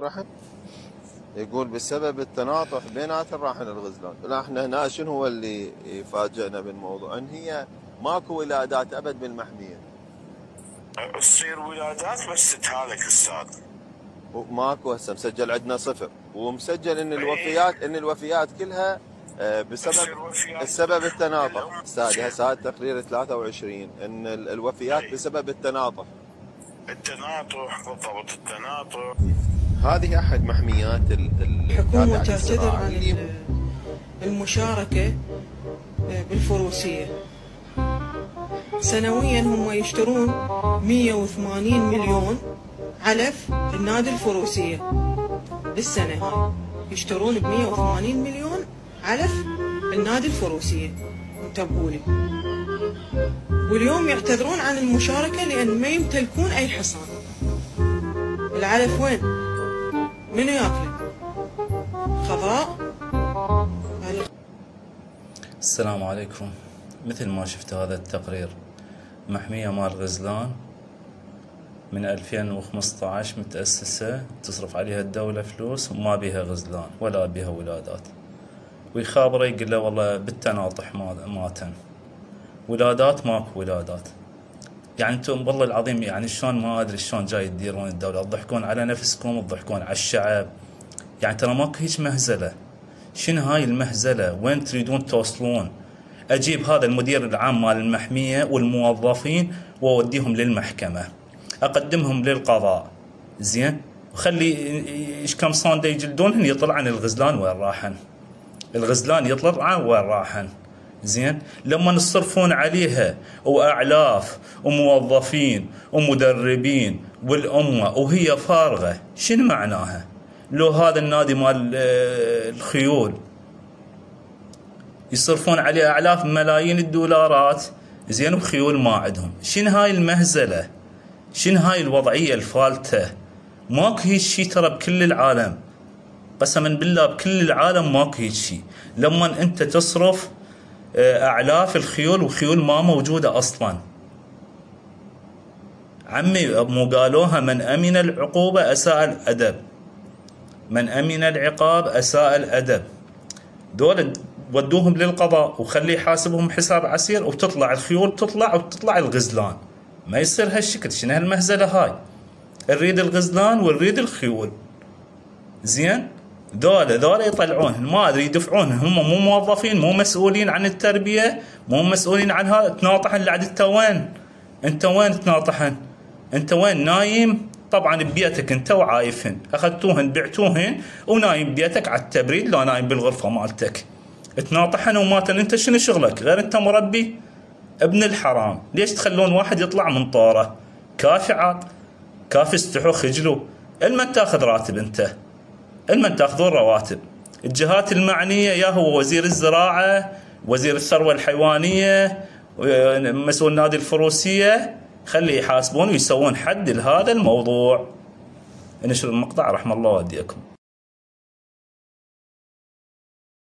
الرحم يقول بسبب التناطح بينات الراحل الغزلان. لا احنا هنا شنو هو اللي يفاجئنا بالموضوع؟ ان هي ماكو ولادات ابد بالمحميه. تصير ولادات بس تهالك استاذ. وماكو هسه مسجل عندنا صفر، ومسجل ان الوفيات كلها بسبب التناطح. استاذ هسه هذا التقرير 23 ان الوفيات بسبب التناطح. التناطح بالضبط، التناطح. هذه احد محميات الحكومة تعتذر عن المشاركة بالفروسية. سنويا هم يشترون 180 مليون علف النادي الفروسية بالسنة هاي، يشترون ب 180 مليون علف النادي الفروسية، انتبهوا لي. واليوم يعتذرون عن المشاركة لأن ما يمتلكون أي حصان. العلف وين؟ منو ياكله؟ خضراء؟ السلام عليكم. مثل ما شفت هذا التقرير، محمية مال غزلان من 2015 متأسسة، تصرف عليها الدولة فلوس وما بيها غزلان ولا بيها ولادات. ويخابره يقول له والله بالتناطح ماتن، ولادات ماكو ولادات. يعني انتم والله العظيم يعني شلون ما ادري شلون جاي تديرون الدولة، تضحكون على نفسكم تضحكون على الشعب. يعني ترى ماكو هيج مهزلة. شنو هاي المهزلة؟ وين تريدون توصلون؟ اجيب هذا المدير العام مال المحمية والموظفين واوديهم للمحكمة، اقدمهم للقضاء، زين، وخلي ايش كم صانده يجلدونهن يطلع عن الغزلان وين راحن. الغزلان يطلع وين راحن، زين. لما يصرفون عليها واعلاف وموظفين ومدربين والامه وهي فارغه، شنو معناها؟ لو هذا النادي مال الخيول يصرفون عليه اعلاف ملايين الدولارات، زين، وخيول ما عندهم. شنو هاي المهزله؟ شنو هاي الوضعيه الفالته؟ ماكو هيك شيء ترى بكل العالم، قسما بالله بكل العالم ماكو هيك شيء. لما انت تصرف اعلاف الخيول وخيول ما موجوده اصلا. عمي مو قالوها من امن العقوبه اساء الادب، من امن العقاب اساء الادب. دول ودوهم للقضاء وخليه يحاسبهم حساب عسير، وتطلع الخيول تطلع وتطلع الغزلان. ما يصير هالشكل. شنو هالمهزله هاي؟ نريد الغزلان ونريد الخيول، زين. ذولا يطلعون، ما ادري يدفعون، هم مو موظفين، مو مسؤولين عن التربيه، مو مسؤولين عن هذا. تناطحن لعد انت وين؟ انت وين تناطحن؟ انت وين نايم؟ طبعا ببيتك انت وعايفهن، اخذتوهن بعتوهن ونايم ببيتك على التبريد، لا نايم بالغرفه مالتك. تناطحن وماتن، انت شنو شغلك؟ غير انت مربي؟ ابن الحرام، ليش تخلون واحد يطلع من طوره؟ كافي عاد، كافي استحوا خجلوا. المن تاخذ راتب انت؟ المن تاخذون رواتب؟ الجهات المعنيه، يا هو وزير الزراعه، وزير الثروه الحيوانيه، مسؤول نادي الفروسيه، خلي يحاسبون ويسوون حد لهذا الموضوع. نشر المقطع، رحم الله والديكم.